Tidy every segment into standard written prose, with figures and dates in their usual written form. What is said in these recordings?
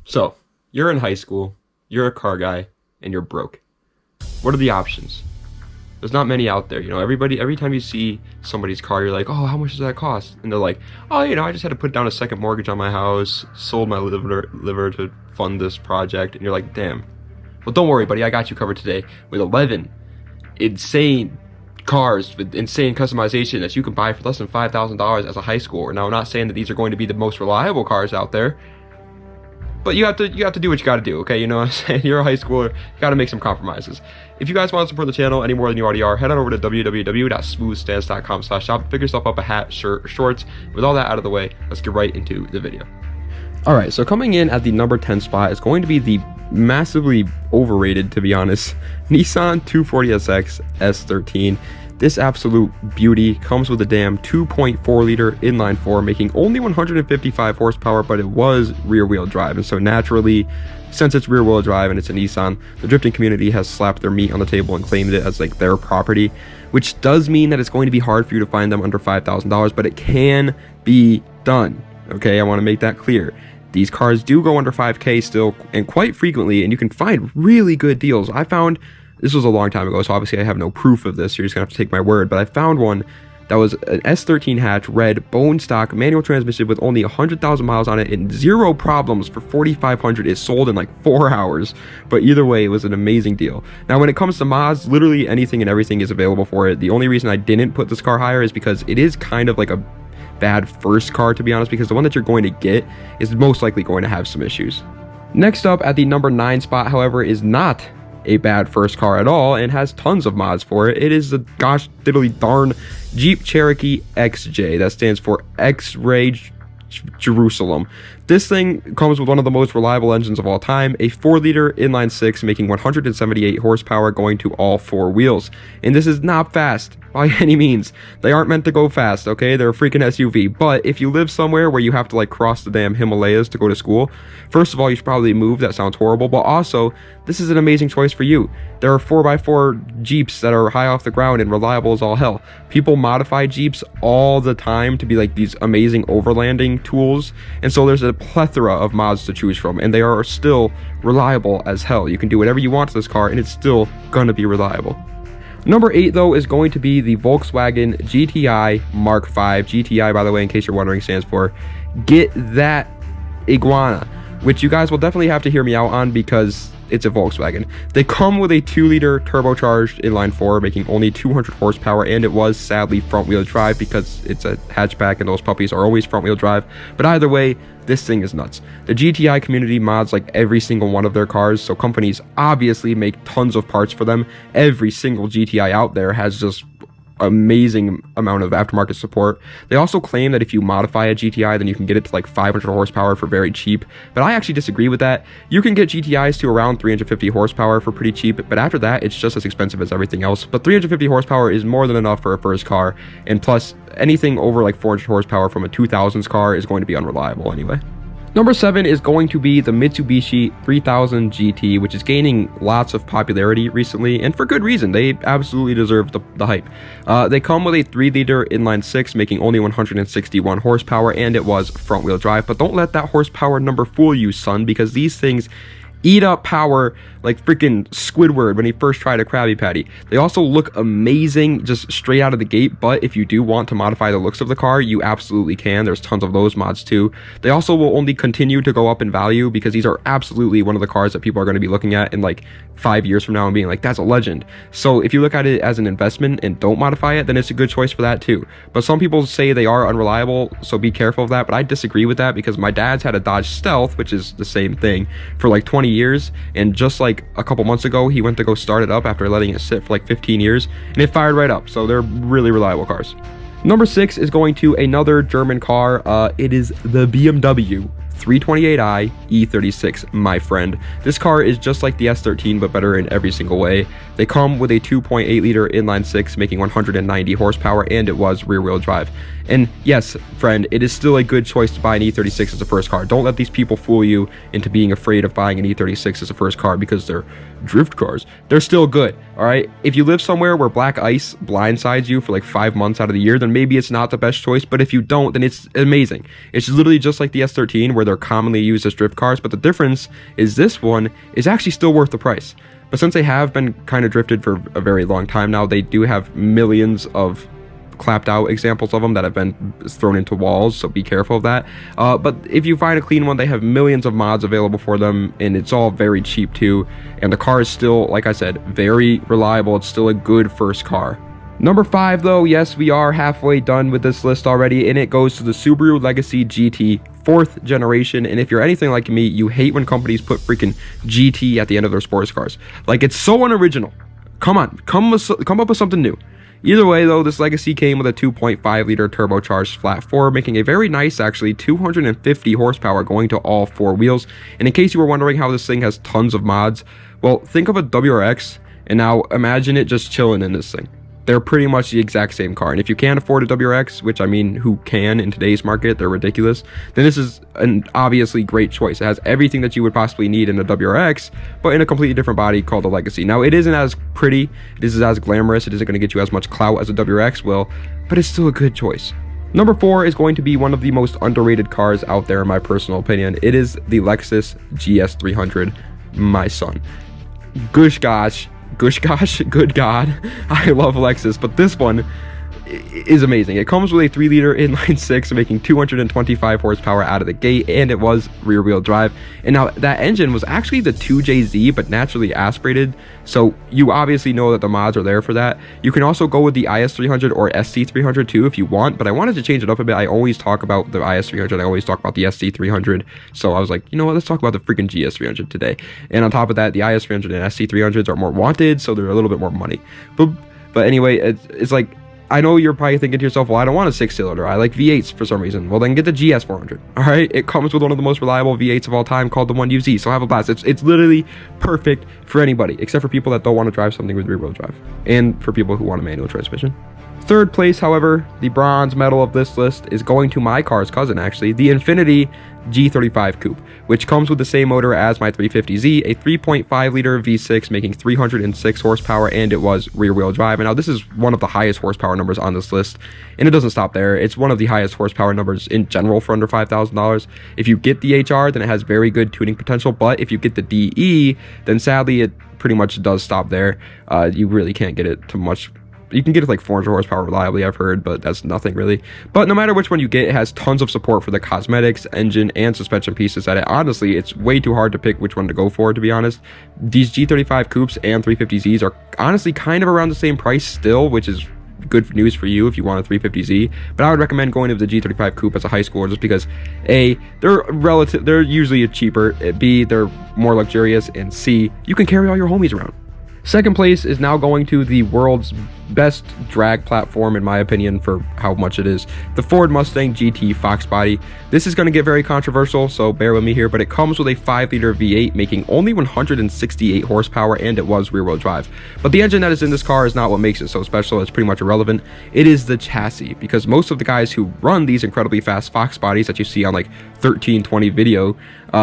So, you're in high school, you're a car guy, and you're broke. What are the options? There's not many out there. You know, every time you see somebody's car, you're like, oh, how much does that cost? And they're like, oh, you know, I just had to put down a second mortgage on my house, sold my liver to fund this project. And you're like, damn. Well, don't worry, buddy. I got you covered today with 11 insane cars with insane customization that you can buy for less than $5,000 as a high schooler. Now, I'm not saying that these are going to be the most reliable cars out there, but you have to do what you got to do, okay? You know what I'm saying? You're a high schooler, you got to make some compromises. If you guys want to support the channel any more than you already are, head on over to www.smoothstance.com/shop. Pick yourself up a hat, shirt, or shorts. With all that out of the way, let's get right into the video. All right, so coming in at the number 10 spot is going to be the massively overrated, to be honest, Nissan 240SX S13. This absolute beauty comes with a damn 2.4 liter inline four, making only 155 horsepower, but it was rear wheel drive. And so naturally, since it's rear wheel drive and it's a Nissan, the drifting community has slapped their meat on the table and claimed it as like their property, which does mean that it's going to be hard for you to find them under $5,000, but it can be done. Okay, I want to make that clear. These cars do go under 5K still, and quite frequently, and you can find really good deals. I found, this was a long time ago, so obviously I have no proof of this, you're just gonna have to take my word, but I found one that was an S13 hatch, red, bone stock, manual transmission with only 100,000 miles on it and zero problems for $4,500. It sold in like 4 hours, but either way, it was an amazing deal. Now, when it comes to mods, literally anything and everything is available for it. The only reason I didn't put this car higher is because it is kind of like a bad first car, to be honest, because the one that you're going to get is most likely going to have some issues. Next up at the number 9 spot, however, is not a bad first car at all and has tons of mods for it. It is the gosh diddly darn Jeep Cherokee XJ. That stands for X-Ray Jerusalem. This thing comes with one of the most reliable engines of all time, a 4-liter inline 6 making 178 horsepower going to all 4 wheels. And this is not fast by any means. They aren't meant to go fast, okay? They're a freaking SUV. But if you live somewhere where you have to like cross the damn Himalayas to go to school, first of all, you should probably move. That sounds horrible. But also, this is an amazing choice for you. There are 4x4 Jeeps that are high off the ground and reliable as all hell. People modify Jeeps all the time to be like these amazing overlanding tools. And so there's a plethora of mods to choose from, and they are still reliable as hell. You can do whatever you want to this car, and it's still gonna be reliable. Number 8, though, is going to be the Volkswagen GTI Mark V. GTI, by the way, in case you're wondering, stands for Get That Iguana, which you guys will definitely have to hear me out on because it's a Volkswagen. They come with a 2-liter turbocharged inline 4, making only 200 horsepower, and it was sadly front-wheel drive because it's a hatchback and those puppies are always front-wheel drive. But either way, this thing is nuts. The GTI community mods like every single one of their cars, so companies obviously make tons of parts for them. Every single GTI out there has just amazing amount of aftermarket support. They also claim that if you modify a GTI, then you can get it to like 500 horsepower for very cheap, but I actually disagree with that. You can get GTIs to around 350 horsepower for pretty cheap, but after that, it's just as expensive as everything else. But 350 horsepower is more than enough for a first car, and plus, anything over like 400 horsepower from a 2000s car is going to be unreliable anyway. Number 7 is going to be the Mitsubishi 3000 GT, which is gaining lots of popularity recently, and for good reason. They absolutely deserve the hype. They come with a 3-liter inline 6, making only 161 horsepower, and it was front-wheel drive. But don't let that horsepower number fool you, son, because these things eat up power like freaking Squidward when he first tried a Krabby Patty. They also look amazing just straight out of the gate, but if you do want to modify the looks of the car, you absolutely can. There's tons of those mods too. They also will only continue to go up in value because these are absolutely one of the cars that people are going to be looking at in like 5 years from now and being like, that's a legend. So if you look at it as an investment and don't modify it, then it's a good choice for that too. But some people say they are unreliable, so be careful of that. But I disagree with that because my dad's had a Dodge Stealth, which is the same thing, for like 20 years, and just like a couple months ago he went to go start it up after letting it sit for like 15 years, and it fired right up. So they're really reliable cars. Number 6 is going to another German car. It is the BMW 328i E36, my friend. This car is just like the S13 but better in every single way. They come with a 2.8 liter inline 6 making 190 horsepower, and it was rear wheel drive. And yes, friend, it is still a good choice to buy an E36 as a first car. Don't let these people fool you into being afraid of buying an E36 as a first car because they're drift cars. They're still good, all right? If you live somewhere where black ice blindsides you for like 5 months out of the year, then maybe it's not the best choice. But if you don't, then it's amazing. It's literally just like the S13, where they're commonly used as drift cars, but the difference is this one is actually still worth the price. But since they have been kind of drifted for a very long time now, they do have millions of clapped out examples of them that have been thrown into walls, so be careful of that. But if you find a clean one, they have millions of mods available for them, and it's all very cheap too. And the car is still, like I said, very reliable. It's still a good first car. Number 5, though, yes, we are halfway done with this list already, and it goes to the Subaru Legacy GT 4th generation. And if you're anything like me, you hate when companies put freaking GT at the end of their sports cars. Like, it's so unoriginal. Come on, come up with something new. Either way, though, this Legacy came with a 2.5 liter turbocharged flat 4, making a very nice, actually, 250 horsepower going to all 4 wheels. And in case you were wondering how this thing has tons of mods, well, think of a WRX, and now imagine it just chilling in this thing. They're pretty much the exact same car. And if you can't afford a WRX, which I mean, who can in today's market, they're ridiculous, then this is an obviously great choice. It has everything that you would possibly need in a WRX, but in a completely different body called the Legacy. Now, it isn't as pretty, it isn't as glamorous, it isn't going to get you as much clout as a WRX will, but it's still a good choice. Number 4 is going to be one of the most underrated cars out there, in my personal opinion. It is the Lexus GS300, my son. Good God, I love Lexus, but this one is amazing. It comes with a 3-liter inline 6, making 225 horsepower out of the gate, and it was rear-wheel drive. And now that engine was actually the 2JZ, but naturally aspirated, so you obviously know that the mods are there for that. You can also go with the IS300 or SC300 too if you want, but I wanted to change it up a bit. I always talk about the IS300, I always talk about the SC300, so I was like, you know what, let's talk about the freaking GS300 today. And on top of that, the IS300 and SC300s are more wanted, so they're a little bit more money. But anyway, it's like, I know you're probably thinking to yourself, well, I don't want a 6-cylinder. I like V8s for some reason. Well, then get the GS400. All right, it comes with one of the most reliable V8s of all time called the 1UZ. So have a blast. It's literally perfect for anybody, except for people that don't want to drive something with rear-wheel drive, and for people who want a manual transmission. 3rd place, however, the bronze medal of this list is going to my car's cousin, actually, the Infiniti G35 Coupe, which comes with the same motor as my 350Z, a 3.5 liter V6 making 306 horsepower, and it was rear-wheel drive. And now this is one of the highest horsepower numbers on this list, and it doesn't stop there. It's one of the highest horsepower numbers in general for under $5,000. If you get the HR, then it has very good tuning potential, but if you get the DE, then sadly it pretty much does stop there. You really can't get it to much. You can get it like 400 horsepower reliably, I've heard, but that's nothing really. But no matter which one you get, it has tons of support for the cosmetics, engine, and suspension pieces that honestly, it's way too hard to pick which one to go for, to be honest. These G35 Coupes and 350Zs are honestly kind of around the same price still, which is good news for you if you want a 350Z. But I would recommend going to the G35 Coupe as a high schooler just because A, they're usually cheaper, B, they're more luxurious, and C, you can carry all your homies around. 2nd place is now going to the world's best drag platform, in my opinion, for how much it is, the Ford Mustang GT FoxBody. This is going to get very controversial, so bear with me here, but it comes with a 5-liter V8 making only 168 horsepower, and it was rear-wheel drive. But the engine that is in this car is not what makes it so special. It's pretty much irrelevant. It is the chassis, because most of the guys who run these incredibly fast FoxBodies that you see on like 1320 video,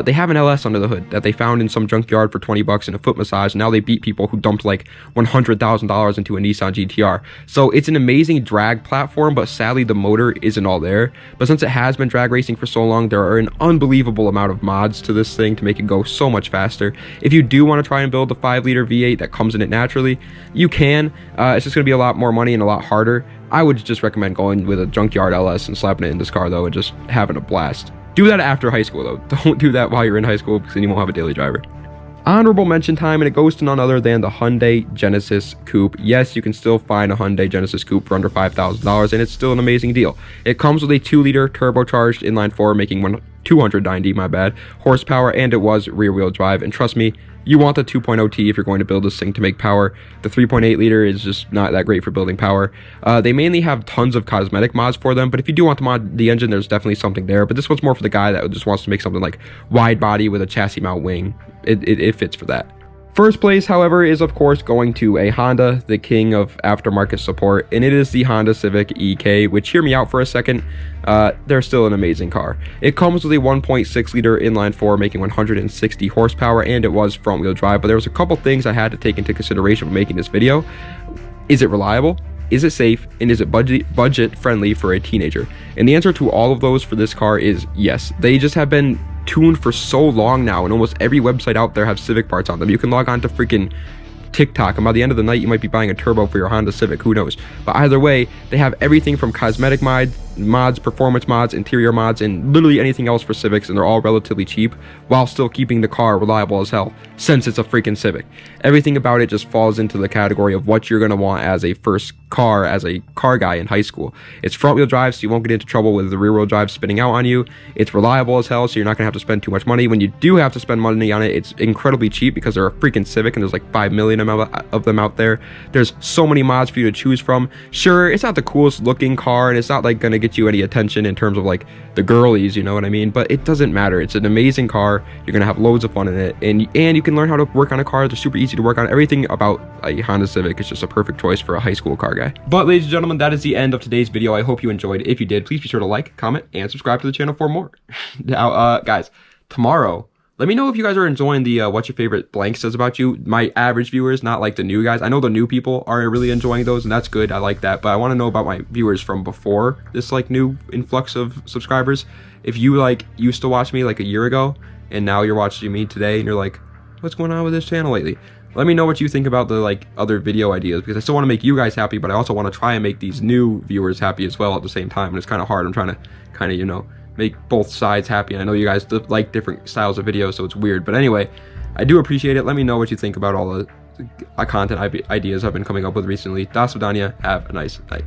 they have an LS under the hood that they found in some junkyard for 20 bucks in a foot massage. Now they beat people who dumped like $100,000 into a Nissan GTR. So it's an amazing drag platform, but sadly the motor isn't all there. But since it has been drag racing for so long, there are an unbelievable amount of mods to this thing to make it go so much faster. If you do want to try and build the 5-liter V8 that comes in it naturally, you can. It's just going to be a lot more money and a lot harder. I would just recommend going with a junkyard LS and slapping it in this car though, and just having a blast. Do that after high school though. Don't do that while you're in high school, because then you won't have a daily driver. Honorable mention time, and it goes to none other than the Hyundai Genesis Coupe. Yes, you can still find a Hyundai Genesis Coupe for under $5,000, and it's still an amazing deal. It comes with a 2-liter turbocharged inline 4 making 290 horsepower, and it was rear-wheel drive. And trust me, you want the 2.0T if you're going to build this thing to make power. The 3.8 liter is just not that great for building power. They mainly have tons of cosmetic mods for them, but if you do want to mod the engine, there's definitely something there. But this one's more for the guy that just wants to make something like wide body with a chassis mount wing. It fits for that. First place, however, is of course going to a Honda, the king of aftermarket support, and it is the Honda Civic EK, which, hear me out for a second, they're still an amazing car. It comes with a 1.6 liter inline 4 making 160 horsepower, and it was front wheel drive, but there was a couple things I had to take into consideration when making this video. Is it reliable? Is it safe? And is it budget friendly for a teenager? And the answer to all of those for this car is yes. They just have been tuned for so long now, and almost every website out there have Civic parts on them. You can log on to freaking TikTok, and by the end of the night you might be buying a turbo for your Honda Civic, who knows. But either way, they have everything from cosmetic mods, performance mods, interior mods, and literally anything else for Civics, and they're all relatively cheap while still keeping the car reliable as hell, since it's a freaking Civic. Everything about it just falls into the category of what you're going to want as a first car, as a car guy in high school. It's front wheel drive, so you won't get into trouble with the rear wheel drive spinning out on you. It's reliable as hell, so you're not going to have to spend too much money. When you do have to spend money on it, it's incredibly cheap because they're a freaking Civic, and there's like 5 million of them out there. There's so many mods for you to choose from. Sure, it's not the coolest looking car, and it's not like going to get you any attention in terms of like the girlies, you know what I mean? But it doesn't matter. It's an amazing car. You're gonna have loads of fun in it, and you can learn how to work on a car. They're super easy to work on. Everything about a Honda Civic is just a perfect choice for a high school car guy. But ladies and gentlemen, that is the end of today's video. I hope you enjoyed. If you did, please be sure to like, comment, and subscribe to the channel for more. Now, guys, tomorrow, let me know if you guys are enjoying the What's Your Favorite Blank Says About You. My average viewers, not like the new guys. I know the new people are really enjoying those, and that's good. I like that. But I want to know about my viewers from before this like new influx of subscribers. If you like used to watch me like a year ago, and now you're watching me today, and you're like, what's going on with this channel lately? Let me know what you think about the like other video ideas, because I still want to make you guys happy, but I also want to try and make these new viewers happy as well at the same time. And it's kind of hard. I'm trying to kind of, you know, make both sides happy, and I know you guys like different styles of videos, so it's weird. But anyway, I do appreciate it. Let me know what you think about all the content ideas I've been coming up with recently. Das Vidania. Have a nice night.